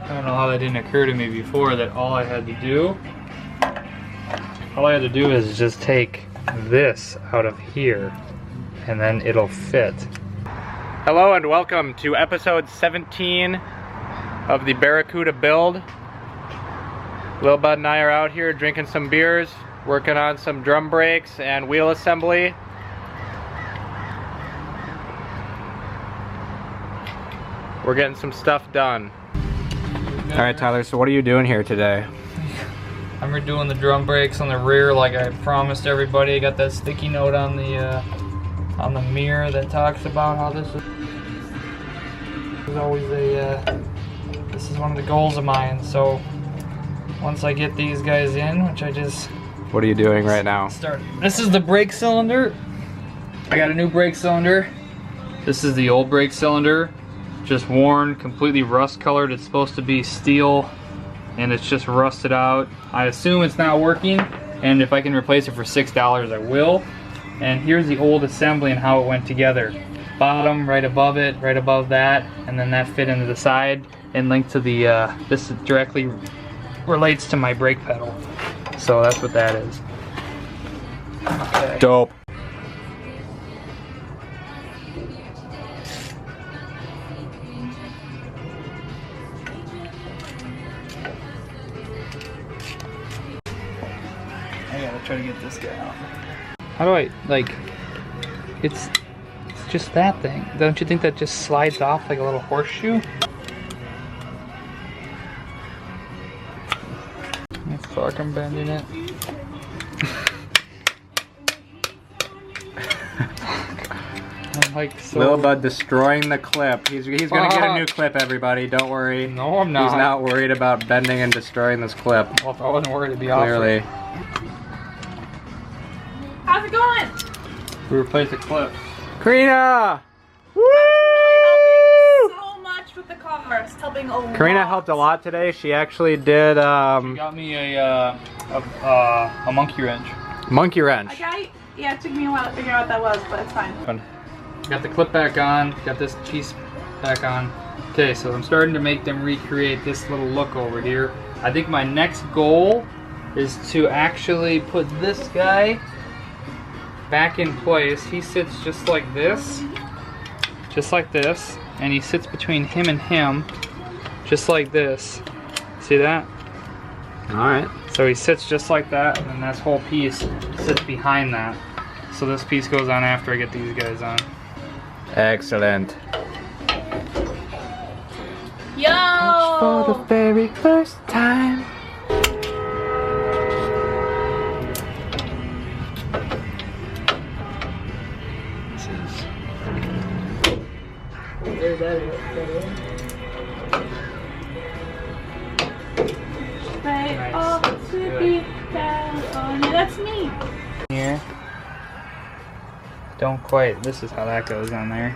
I don't know how that didn't occur to me before, that all I had to do is just take this out of here and then it'll fit. Hello and welcome to episode 17 of the Barracuda build. Lil Bud and I are out here drinking some beers, working on some drum brakes and wheel assembly. We're getting some stuff done. Alright Tyler, so what are you doing here today? I'm redoing the drum brakes on the rear like I promised everybody. I got that sticky note on the mirror that talks about how this is always this is one of the goals of mine. So once I get these guys in, which I just... What are you doing right now? This is the brake cylinder. I got a new brake cylinder. This is the old brake cylinder. Just worn, completely rust colored. It's supposed to be steel and it's just rusted out. I assume it's not working, and if I can replace it for $6, I will. And here's the old assembly and how it went together. Bottom right above it, right above that, and then that fit into the side and linked to the, this directly relates to my brake pedal. So that's what that is. Okay. Dope. I gotta try to get this guy out. How do I, like, it's just that thing. Don't you think that just slides off like a little horseshoe? Oh, fuck, I'm bending it. I'm like so... Lil Bud destroying the clip. He's gonna get a new clip, everybody. Don't worry. No, I'm not. He's not worried about bending and destroying this clip. Well, if I wasn't worried, it'd be clearly. awful. How's it going? We replaced the clip. Karina! Woo! Really helping so much with the car. It's helping a lot. Karina helped a lot today. She actually did She got me a monkey wrench. Monkey wrench. Okay. Yeah, it took me a while to figure out what that was, but it's fine. Got the clip back on, got this piece back on. Okay, so I'm starting to make them recreate this little look over here. I think my next goal is to actually put this guy back in place. He sits just like this, and he sits between him and him, just like this. See that? Alright. So he sits just like that, and then this whole piece sits behind that. So this piece goes on after I get these guys on. Excellent. Yo! For the very first time. Right Nice. off to be down. Oh, no, that's me. Here. Don't quite. This is how that goes on there.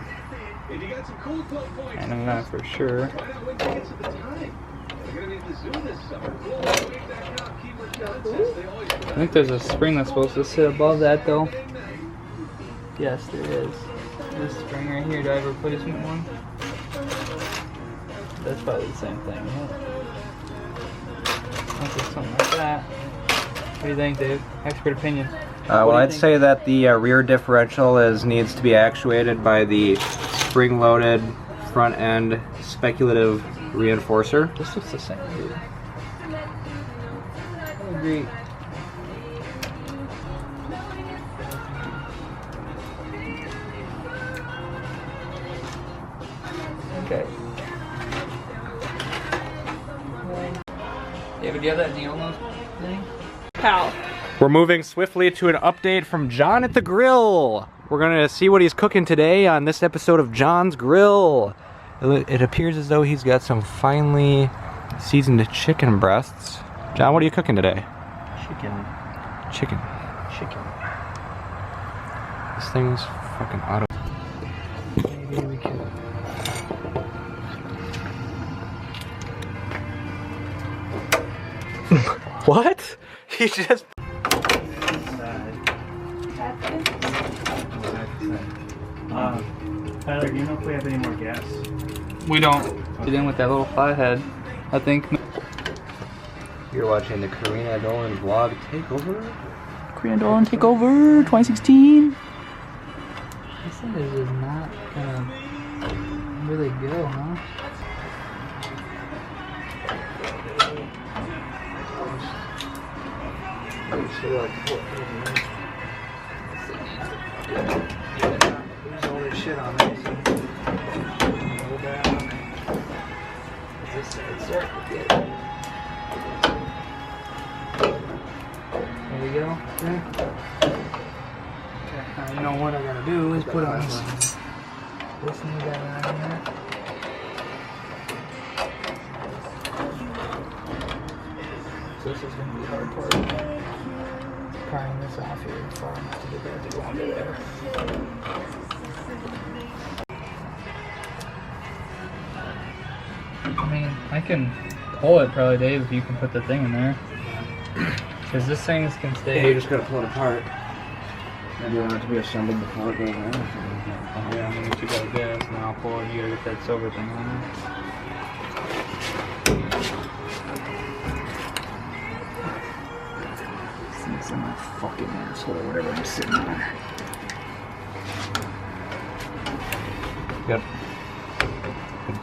I know that for sure. I think there's a spring that's supposed to sit above that though. Yes, there is. This spring right here, do I have a replacement one? That's probably the same thing, yeah. Something like that. What do you think, Dave? Expert opinion. Well, I'd say that the rear differential needs to be actuated by the spring-loaded front-end speculative reinforcer. This looks the same, dude. I agree. Okay. David, do you have that deal on those thing? Pal. We're moving swiftly to an update from John at the Grill. We're gonna see what he's cooking today on this episode of John's Grill. It appears as though he's got some finely seasoned chicken breasts. John, what are you cooking today? Chicken. Chicken. Chicken. This thing's fucking auto. Maybe we can. What? He just... Tyler, do you know if we have any more gas? We don't. Get in with that little flathead. I think. You're watching the Karina Dolan vlog takeover. Korean Dolan Takeover 2016. This thing is just not gonna really go, huh? There's all this shit on it. Hold down. This side start with it. There we go. Okay. Now you know what I gotta do is put on this new guy on here. So this is gonna be the hard part. Prying this off here far enough to get that to go under there. I mean, I can pull it probably, Dave, if you can put the thing in there. Because this thing can stay. Yeah, you just gotta pull it apart. And you want it to be assembled before it goes in. Yeah, I mean, you got this, and then I'll pull it, you gotta get that silver thing on there. This thing's in my fucking asshole or whatever I'm sitting on. Good.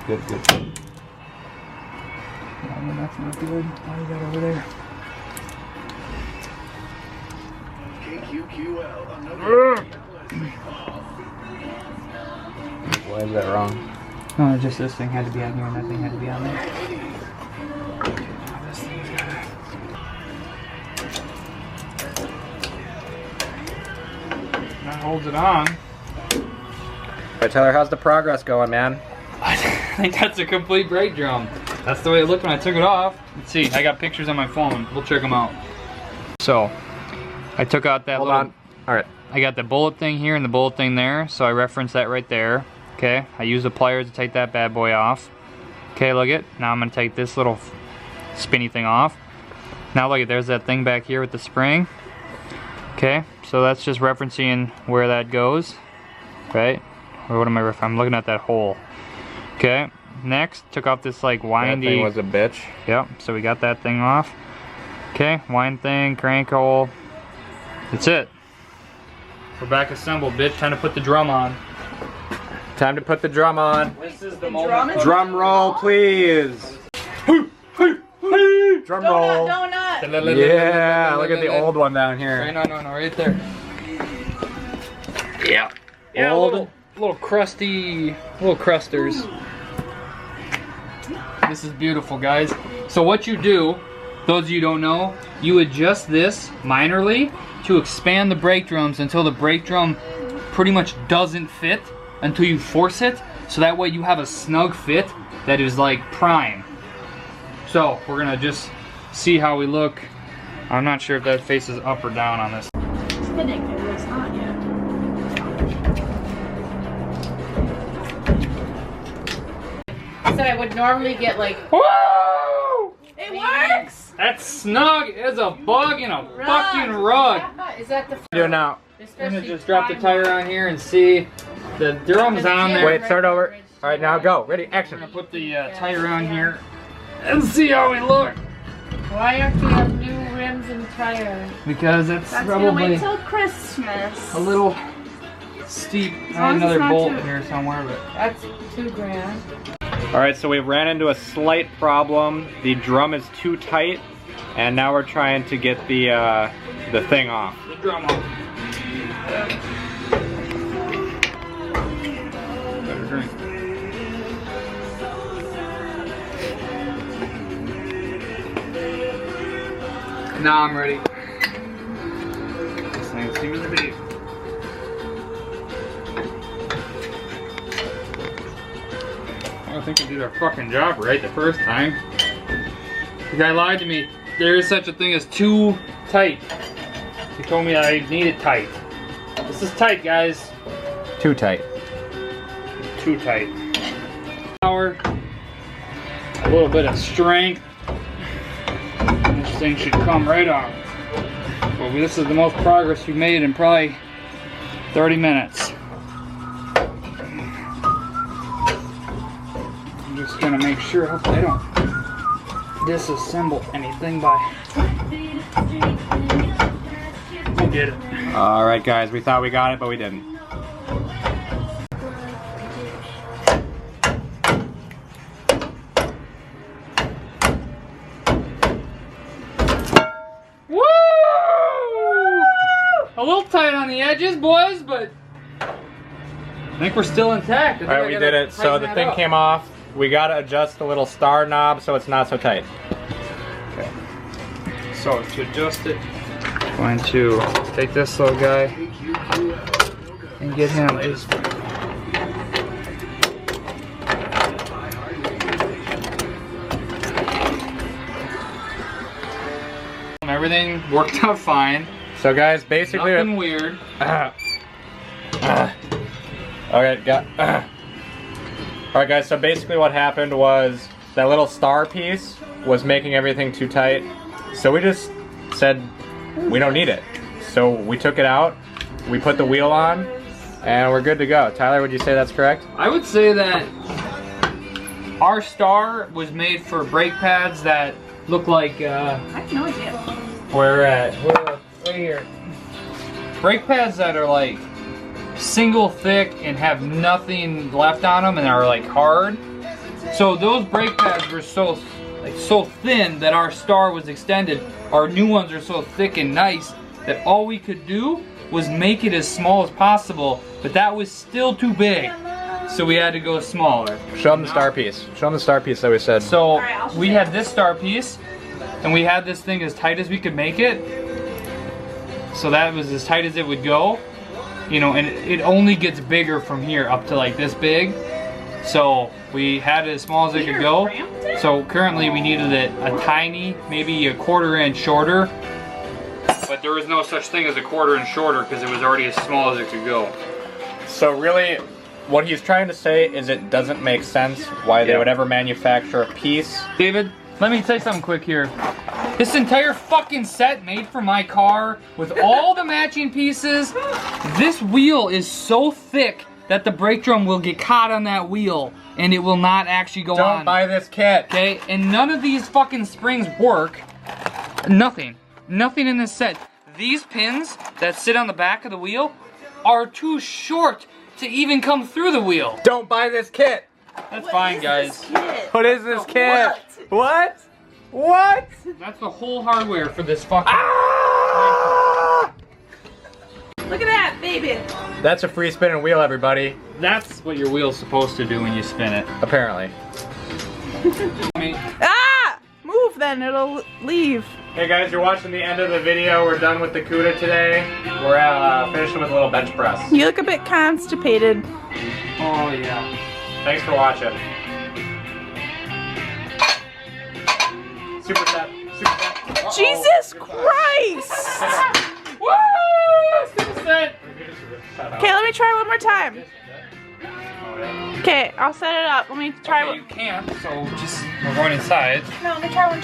Good. I mean, that's not good. What do you got over there? Why is that wrong? No, just this thing had to be on here and that thing had to be on there. This thing's gotta... That holds it on. Alright, Tyler, how's the progress going, man? I think that's a complete brake drum. That's the way it looked when I took it off. Let's see, I got pictures on my phone. We'll check them out. So, I took out that Hold little... on. Alright. I got the bullet thing here and the bullet thing there, so I referenced that right there. Okay, I used the pliers to take that bad boy off. Okay, look it. Now I'm gonna take this little spinny thing off. Now look it, there's that thing back here with the spring. Okay, so that's just referencing where that goes, right? Or what am I referencing? I'm looking at that hole. Okay, next, took off this like windy... That thing was a bitch. Yep, so we got that thing off. Okay, wind thing, crank hole. That's it. We're back assembled, bitch. Time to put the drum on. Time to put the drum on. This is the moment. Drum roll, please. Drum roll. Donut. Yeah, look at the old one down here. No, right there. Yeah. Yeah, Old. little crusty, little crusters. This is beautiful, guys. So what you do, those of you who don't know, you adjust this minorly to expand the brake drums until the brake drum pretty much doesn't fit until you force it, so that way you have a snug fit that is like prime. So we're gonna just see how we look. I'm not sure if that faces up or down on this. Spinning, it was not yet. I said I would normally get like... Whoa! It works! That's snug as a bug in a fucking rug. Yeah, is that the... What are you doing now? I'm gonna just drop the tire on here and see. The drum's on there. Wait, start over. Alright, now go. Ready, I'm action. gonna put the tire on here and see how we look. Why aren't you have new rims and tires? Because it's That's gonna probably wait till Christmas. a little steep. I long had as another it's not bolt too- here somewhere, but That's $2,000. Alright, so we ran into a slight problem. The drum is too tight, and now we're trying to get the thing off. the drum off. Better drink. Now I'm ready. This thing seems to be. I don't think we did our fucking job right the first time. The guy lied to me. There is such a thing as too tight. He told me I need it tight. This is tight, guys. Too tight. Too tight. Power. A little bit of strength. And this thing should come right off. Well, this is the most progress we've made in probably 30 minutes. I'm just gonna make sure, hopefully I don't disassemble anything by. We did it. All right, guys, we thought we got it, but we didn't. Woo! A little tight on the edges, boys, but I think we're still intact. All right, we did it. So the thing came off. We gotta adjust the little star knob so it's not so tight. Okay. So to adjust it, I'm going to take this little guy and get him his. Everything worked out fine. So guys, basically, Nothing weird. Okay, Alright guys, so basically what happened was that little star piece was making everything too tight. So we just said we don't need it. So we took it out, we put the wheel on, and we're good to go. Tyler, would you say that's correct? I would say that our star was made for brake pads that look like I have no idea. We're right here. Brake pads that are like single thick and have nothing left on them and are like hard. So those brake pads were so thin that our star was extended. Our new ones are so thick and nice that all we could do was make it as small as possible, but that was still too big. So we had to go smaller. Show them the star piece. Show them the star piece that we said. So we had this star piece and we had this thing as tight as we could make it. So that was as tight as it would go. You know, and it only gets bigger from here up to like this big. So we had it as small as it could go. So currently we needed it a tiny, maybe a 1/4 inch shorter. But there was no such thing as a 1/4 inch shorter because it was already as small as it could go. So really, what he's trying to say is it doesn't make sense why they would ever manufacture a piece. David, let me tell you something quick here. This entire fucking set made for my car with all the matching pieces. This wheel is so thick that the brake drum will get caught on that wheel and it will not actually go on. Don't buy this kit. Okay, and none of these fucking springs work. Nothing. Nothing in this set. These pins that sit on the back of the wheel are too short to even come through the wheel. Don't buy this kit. That's fine, guys. What is this kit? What? What? That's the whole hardware for this fucking... Ah! Look at that, baby. That's a free spinning wheel, everybody. That's what your wheel's supposed to do when you spin it. Apparently. Ah! Move then, it'll leave. Hey guys, you're watching the end of the video. We're done with the CUDA today. We're finishing with a little bench press. You look a bit constipated. Oh, yeah. Thanks for watching. Super set. Super set. Uh-oh. Jesus Christ! Woo! Super set. Okay, let me try one more time. Okay, I'll set it up. Let me try Okay, you can't, so just, we're going inside. No, let me try one.